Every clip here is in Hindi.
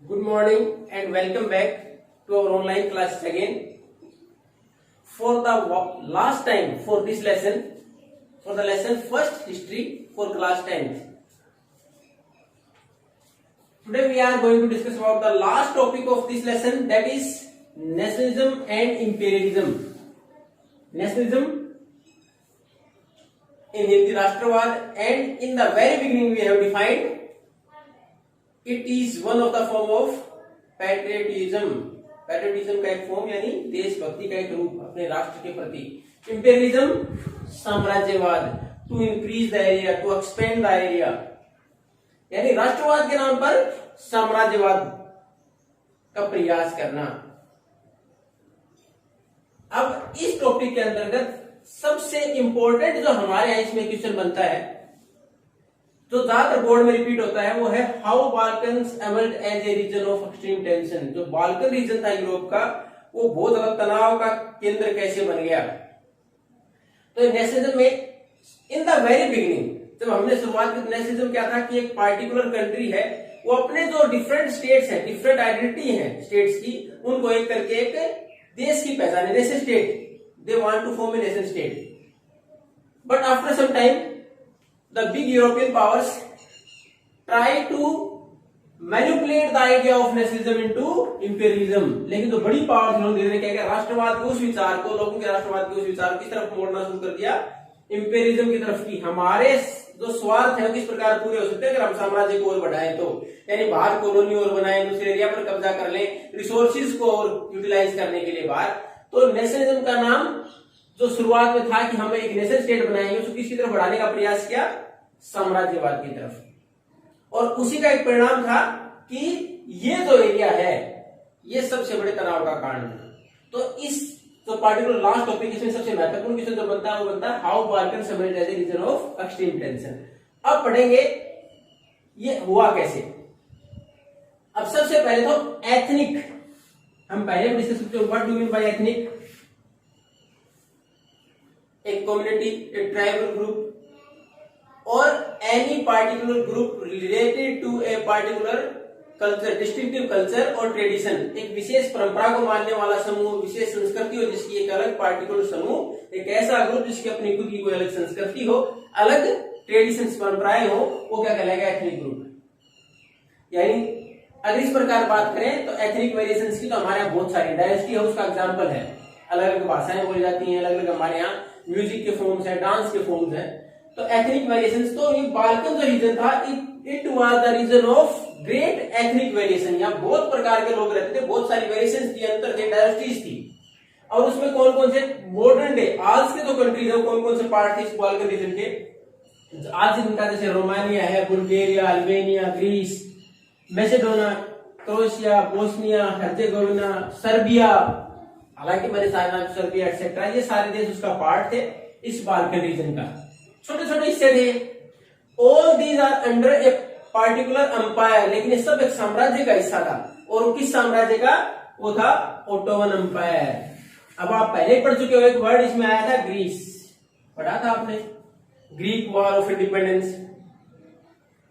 Good morning and welcome back to our online classes again. For the last time for this lesson, for the lesson first history for class 10th. Today we are going to discuss about the last topic of this lesson, that is nationalism and imperialism. Nationalism in Hindi राष्ट्रवाद, and in the very beginning we have defined it is one of the form of patriotism. Patriotism का एक फॉर्म यानी देशभक्ति का एक रूप अपने राष्ट्र के प्रति. इंपेरियलिज्म साम्राज्यवाद, to increase the area, to expand the area, यानी राष्ट्रवाद के नाम पर साम्राज्यवाद का प्रयास करना. अब इस टॉपिक के अंतर्गत सबसे इंपॉर्टेंट जो हमारे यहाँ इसमें क्वेश्चन बनता है, जो ज्यादातर बोर्ड में रिपीट होता है, वो है how Balkans emerge as a region of extreme tension. जो बाल्कन रीजन था यूरोप का, वो बहुत ज्यादा तनाव का केंद्र कैसे बन गया. तो नेशनलिज्म में इन द वेरी बिगिनिंग जब हमने शुरुआत की, नेशनलिज्म क्या था कि एक पार्टिकुलर कंट्री है, वो अपने जो डिफरेंट स्टेट्स हैं, डिफरेंट आइडेंटिटी है स्टेट्स की, उनको एक करके एक देश की पहचान है, nation state. They want to form a nation state. But after some time the big European powers try to manipulate the idea of nationalism into imperialism. लेकिन जो बड़ी पावर्स उन्होंने धीरे धीरे क्या, राष्ट्रवाद के उस विचार को, लोगों के राष्ट्रवाद के उस विचार को किस तरफ मोड़ना शुरू कर दिया, इंपेरियलिज्म की तरफ की. हमारे जो स्वार्थ है वो किस प्रकार पूरे हो सकते हैं अगर हम साम्राज्य को और बढ़ाएं तो, यानी बाहर कॉलोनी और बनाएं, दूसरे एरिया पर कब्जा कर लें, रिसोर्सेज को और यूटिलाइज करने के लिए बाहर. तो नेशनलिज्म का नाम जो शुरुआत में था कि हम एक नेशन स्टेट बनाएंगे, उसको किसी तरफ बढ़ाने का प्रयास किया, साम्राज्यवाद की तरफ. और उसी का एक परिणाम था कि ये जो एरिया है ये सबसे बड़े तनाव का कारण है. तो इस जो पार्टिकुलर लास्ट टॉपिक, इसमें सबसे महत्वपूर्ण क्वेश्चन जो बनता है वो बनता है how Balkan emerge as a region of extreme tension. अब पढ़ेंगे ये हुआ कैसे. अब सबसे पहले तो एथनिक, हम पहले भी डिस्कस करते हैं what do mean bye ethnic. एक कम्युनिटी, एक tribal group or any particular group related to a particular culture, distinctive culture or tradition. एक विशेष परंपरा को मानने वाला समूह, विशेष संस्कृति हो जिसकी एक अलग पार्टिकुलर समूह, एक ऐसा ग्रुप जिसकी अपनी खुद की कोई अलग संस्कृति हो, अलग ट्रेडिशन परंपराएं हो, वो क्या कहलाएगा, एथनिक ग्रुप. यानी अगर इस प्रकार बात करें तो एथनिक वेरिएशंस की तो हमारे यहाँ बहुत सारी डायवर्सिटी है, उसका एग्जाम्पल है. अलग अलग भाषाएं बोली जाती हैं, अलग अलग हमारे यहाँ म्यूजिक के फॉर्म्स है, डांस के फॉर्म्स है. तो एथनिक वेरिएशंस, तो ये बाल्कन जो रीजन था, it was the region of great ethnic variation. यहाँ बहुत प्रकार के लोग रहते थे, बहुत सारी वेरिएशंस थी, अंतर थे, डायवर्सिटीज थी. और उसमें कौन कौन से मॉडर्न डे आज के जो कंट्रीज है, कौन कौन से पार्ट थे इस बाल्कन रीजन के आज जिनका, जैसे रोमानिया है, Bulgaria, Albania, Greece, Macedonia, Croatia, Bosnia Herzegovina, Serbia, हालांकि मैंने सारा सर्बिया एक्सेट्रा, ये सारे देश उसका पार्ट थे इस बाल्कन रीजन का. छोटे छोटे हिस्से थे. All these are under a particular empire, लेकिन ये सब एक साम्राज्य का हिस्सा था. और किस साम्राज्य का, वो था ओटोमन एम्पायर. अब आप पहले पढ़ चुके हो, एक वर्ड इसमें आया था ग्रीस, पढ़ा था आपने, Greek war of independence.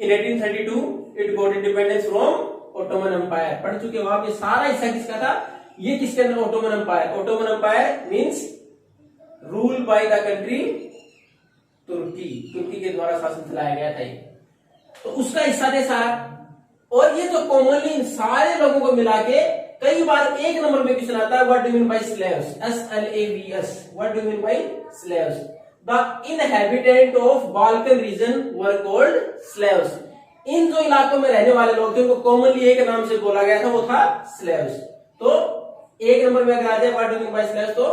In 1832 it got independence from Ottoman empire, पढ़ चुके हो आप. ये सारा हिस्सा किसका था, ये किसके अंदर, Ottoman Empire. Ottoman Empire means rule by the country Turkey, तुर्की के द्वारा शासन चलाया गया था ये. तो उसका हिस्सा थे सारा. और ये जो कॉमनली इन सारे लोगों को मिला के कई बार एक नंबर में क्वेश्चन आता है, what do mean by Slavs, SLAVS, what do mean by Slavs. The inhabitant of Balkan region were called Slavs. इन जो इलाकों में रहने वाले लोग थे उनको कॉमनली एक नाम से बोला गया था, वो था स्लेव्स. तो एक नंबर में अगर आ जाए what do mean by Slavs, तो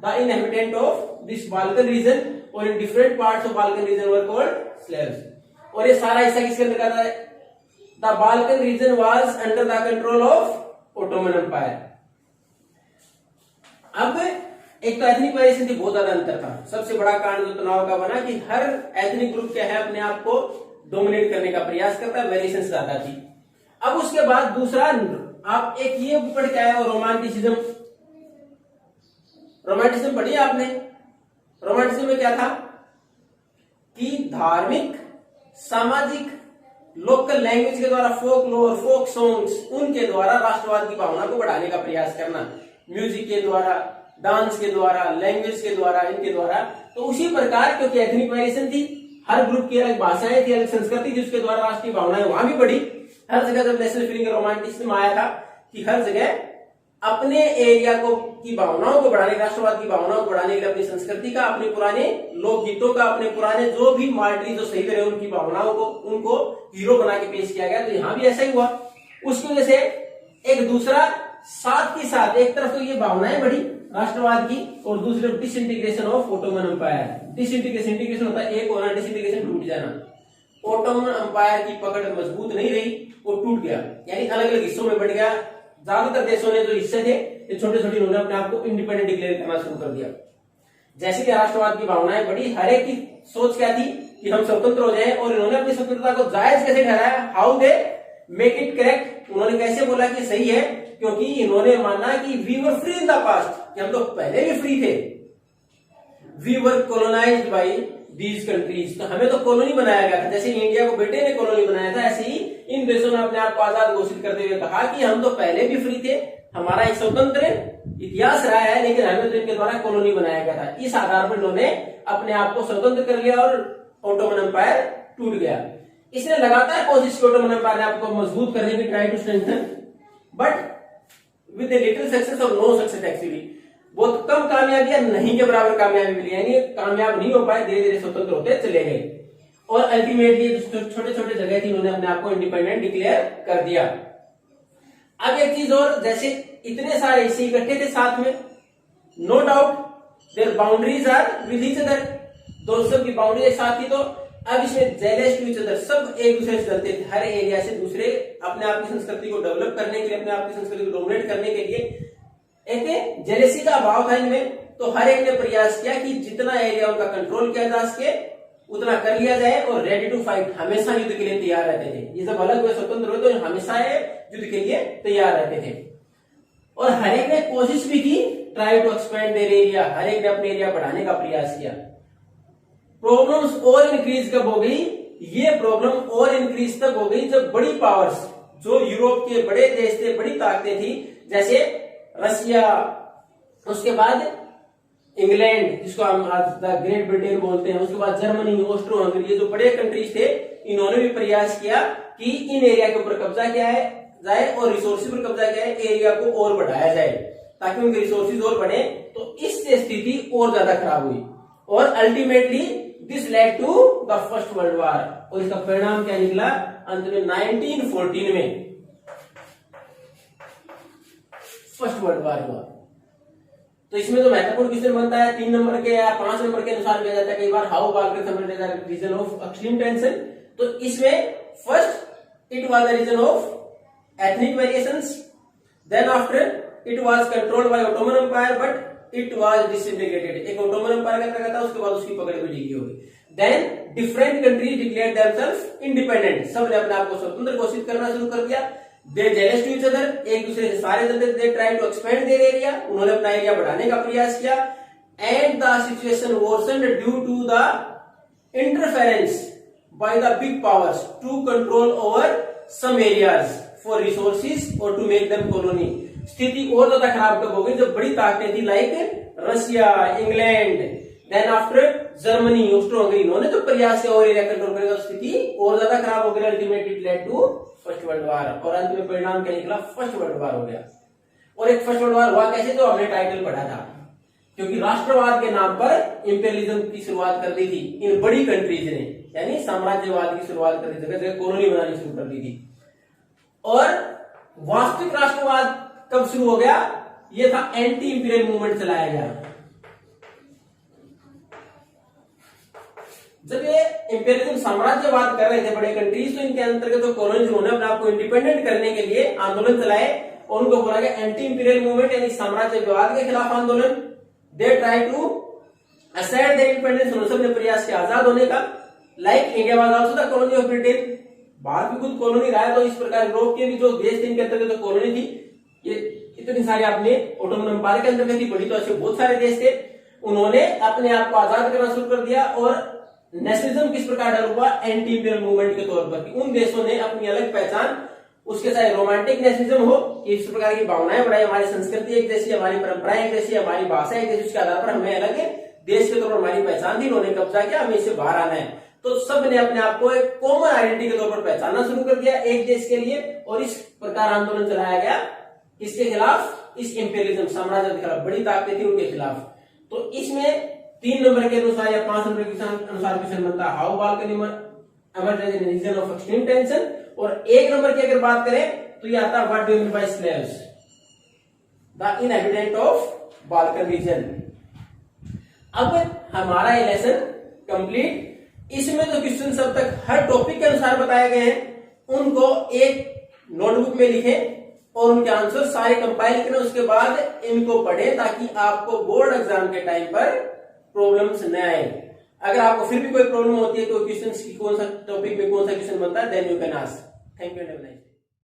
the inhabitant of this Balkan region और in different parts of Balkan region were called Slavs. और ये सारा हिस्सा किसके अंदर आता है, the Balkan region was under the control of Ottoman empire. अब एक तो एथनिक वेरिएशन थी, बहुत ज्यादा अंतर था. सबसे बड़ा कारण जो तनाव का बना कि हर एथनिक ग्रुप क्या है, अपने आप को डोमिनेट करने का प्रयास करता है, वेरिएशन ज्यादा थी. अब उसके बाद दूसरा, आप एक ये पढ़ के आए हो रोमांटिसिज्म. रोमांटिसिज्म पढ़ी आपने. रोमांटिसिज्म में क्या था कि धार्मिक, सामाजिक, लोकल लैंग्वेज के द्वारा, फोक लोर, फोक सॉन्ग्स, उनके द्वारा राष्ट्रवाद की भावना को बढ़ाने का प्रयास करना, म्यूजिक के द्वारा, डांस के द्वारा, लैंग्वेज के द्वारा, इनके द्वारा। तो उसी प्रकार क्योंकि एथनिक वेरिएशन थी, हर ग्रुप की अलग भाषाएं थी, अलग संस्कृति थी, उसके द्वारा राष्ट्रीय भावनाएं वहां भी बढ़ी। हर जगह जब नेशनल फीलिंग रोमांटिसिज्म आया था कि हर जगह अपने एरिया को की भावनाओं को बढ़ाने, राष्ट्रवाद की भावनाओं को बढ़ाने के लिए अपनी संस्कृति का, अपने पुराने लोकगीतों का, अपने पुराने जो भी मार्टरी जो शहीद रहे उनकी भावनाओं को, उनको हीरो बना के पेश किया गया। तो यहाँ भी ऐसा ही हुआ। उसकी वजह से एक दूसरा साथ के साथ एक तरफ तो ये भावनाएं बढ़ी राष्ट्रवाद की, और दूसरी तरफ disintegration of Ottoman empire. Disintegration होता है एक होना, डिसइंटीग्रेशन टूट जाना। ऑटोमन एम्पायर की पकड़ मजबूत नहीं रही, वो टूट गया, यानी अलग अलग हिस्सों में बढ़ गया। ज्यादातर देशों ने जो हिस्से थे ये छोटे छोटे, उन्होंने अपने आप को इंडिपेंडेंट डिक्लेयर करना शुरू कर दिया। जैसे कि राष्ट्रवाद की भावनाएं बढ़ी, हर एक की सोच क्या थी कि हम स्वतंत्र हो जाएं, और इन्होंने अपनी स्वतंत्रता को जायज कैसे ठहराया, how they make it correct. उन्होंने कैसे बोला कि सही है, क्योंकि इन्होंने माना कि we were free in the past, कि हम तो पहले भी फ्री थे। We were colonised by these countries, तो हमें तो कॉलोनी बनाया गया था। जैसे इंडिया को ब्रिटेन ने कॉलोनी बनाया था, ऐसे ही इन देशों ने अपने आप को आजाद घोषित करते हुए कहा कि हम तो पहले भी फ्री थे, हमारा एक स्वतंत्र इतिहास रहा है, लेकिन हमें तो इनके द्वारा कॉलोनी बनाया गया था। इस आधार पर इन्होंने अपने आप को स्वतंत्र कर लिया और ऑटोमन एम्पायर टूट गया। इसने लगातार कोशिश की ऑटोमन एम्पायर ने आपको मजबूत करने की, try to strengthen, but with little success और नो सक्सेस एक्चुअली। बहुत कम कामयाबी या नहीं के बराबर कामयाबी मिली, यानी कामयाब नहीं हो पाए, धीरे धीरे स्वतंत्र होते चले गए, और अल्टीमेटली छोटे छोटे जगह थी उन्होंने अपने आप को इंडिपेंडेंट डिक्लेयर कर दिया। अब एक चीज और, जैसे इतने सारे हिस्से इकट्ठे थे साथ में, no doubt their boundaries are with each other, दोस्तों की बाउंड्री एक साथ थी। तो अब इसमें जेलस टू ईच अदर, सब एक दूसरे से डरते थे, हर एरिया से दूसरे अपने आप की संस्कृति को डेवलप करने के लिए, अपने आप की संस्कृति को डोमिनेट करने के लिए एक जेलेसी का अभाव था इनमें। तो हर एक ने प्रयास किया कि जितना एरिया उनका कंट्रोल किया जा सके उतना कर लिया जाए, और रेडी टू फाइट, हमेशा युद्ध के लिए तैयार रहते थे। ये जब अलग हुए, स्वतंत्र हुए, तो हमेशा युद्ध के लिए तैयार रहते थे। और हर एक ने कोशिश भी की, try to expand their area, हर एक ने अपने एरिया बढ़ाने का प्रयास किया। प्रॉब्लम्स और इंक्रीज कब हो गई, ये प्रॉब्लम और इंक्रीज तब हो गई जब बड़ी पावर्स, जो यूरोप के बड़े देश थे, बड़ी ताकतें थी, जैसे रशिया, उसके बाद इंग्लैंड जिसको हम आज द ग्रेट ब्रिटेन बोलते हैं, उसके बाद जर्मनी, ऑस्ट्रो हंगरी, ये जो बड़े कंट्रीज थे, इन्होंने भी प्रयास किया कि इन एरिया के ऊपर कब्जा किया है जाए और रिसोर्सेज पर कब्जा किया है, एरिया को और बढ़ाया जाए ताकि उनके रिसोर्सेज और बढ़े। तो इससे स्थिति और ज्यादा खराब हुई, और ultimately this led to the first world war. और इसका परिणाम क्या निकला, अंत में 1914 में फर्स्ट वर्ल्ड वॉर हुआ। तो इसमें जो महत्वपूर्ण क्वेश्चन बनता है 3 नंबर के या 5 नंबर के अनुसार दिया जाता है कई बार, how war region of extreme tension. तो इसमें first it was the region of ethnic variations, then after it was controlled by Ottoman empire but it was disintegrated. एक ऑटोमन एम्पायर का था, उसके बाद उसकी पकड़ भी ढीली हो गई। Then different countries declared themselves independent, सबने अपने आप को स्वतंत्र घोषित करना शुरू कर दिया। They jealous to each other, एक दूसरे से सारे जलते, they try to expand their area, उन्होंने अपना एरिया बढ़ाने का प्रयास किया। And the situation worsened due to the interference by the big powers to control over some areas for resources और टू मेक देम कॉलोनी। स्थिति और ज्यादा खराब कब हो गई, जब बड़ी ताकतें थी like Russia, England, then after Germany, Austro Hungary, इन्होंने तो प्रयास किया और एरिया कंट्रोल करेगा, स्थिति और ज्यादा खराब हो गई। Ultimately it led to first world war, और अंत में परिणाम क्या निकला, फर्स्ट वर्ल्ड वॉर हो गया। और एक फर्स्ट वर्ल्ड वॉर हुआ कैसे, तो हमने टाइटल पढ़ा था, क्योंकि राष्ट्रवाद के नाम पर इंपेरियलिज्म की शुरुआत कर दी थी इन बड़ी कंट्रीज ने, यानी साम्राज्यवाद की शुरुआत कर दी, जगह जगह कॉलोनी बनानी शुरू कर दी थी। और वास्तविक राष्ट्रवाद कब शुरू हो गया, ये था एंटी इंपीरियल मूवमेंट चलाया गया। जब ये इंपेरियलिज्म साम्राज्यवाद कर रहे थे बड़े कंट्रीज, तो इनके अंतर्गत तो कॉलोनीज उन्होंने अपने आप को इंडिपेंडेंट करने के लिए आंदोलन चलाए, और उनको बोला गया एंटी इंपीरियल मूवमेंट, यानी साम्राज्यवाद के खिलाफ आंदोलन। They try to assert their independence, उन्होंने सबने प्रयास किया आजाद होने का। Like India was also the colony of Britain, भारत भी खुद कॉलोनी रहा है, तो इस प्रकार यूरोप के भी जो देश थे इनके अंतर्गत तो कॉलोनी थी। ये इतनी सारी आपने ऑटोमन एम्पायर के अंतर्गत ही पढ़ी, तो ऐसे बहुत सारे देश थे, उन्होंने अपने आप को आजाद करना शुरू कर दिया। और नेशनलिज्म किस प्रकार डेवलप हुआ, एंटी इंपीरियल मूवमेंट के तौर पर, कि उन देशों ने अपनी अलग पहचान, उसके चाहे रोमांटिक नेशनलिज्म हो कि इस प्रकार की भावनाएं बढ़ाई, हमारी संस्कृति एक जैसी, हमारी परंपराएं एक जैसी, हमारी भाषा एक जैसी, उसके आधार पर हमें अलग देश के तौर पर हमारी पहचान थी, इन्होंने कब्जा किया, हमें इससे बाहर आना है। तो सब ने अपने आप को एक कॉमन आइडेंटिटी के तौर पर पहचानना शुरू कर दिया एक देश के लिए, और इस प्रकार आंदोलन चलाया गया इसके खिलाफ, इस इंपीरियलिज्म साम्राज्य के खिलाफ, बड़ी ताकतें थी उनके खिलाफ। तो इसमें 3 नंबर के अनुसार या 5 नंबर के अनुसार क्वेश्चन बनता है, how balcony emerged as a region of extreme tension, और 1 नंबर की अगर बात करें तो ये आता है, what do you mean by Slavs, the inhabitant of Balkan reason. अब हमारा ये लेसन कंप्लीट। इसमें जो क्वेश्चन अब तक हर टॉपिक के अनुसार बताए गए हैं उनको एक नोटबुक में लिखें और उनके आंसर सारे कंपाइल करें, उसके बाद इनको पढ़ें ताकि आपको बोर्ड एग्जाम के टाइम पर प्रॉब्लम्स न आए। अगर आपको फिर भी कोई प्रॉब्लम होती है तो क्वेश्चन की कौन सा टॉपिक में कौन सा क्वेश्चन बनता है, then you can ask. Thank you.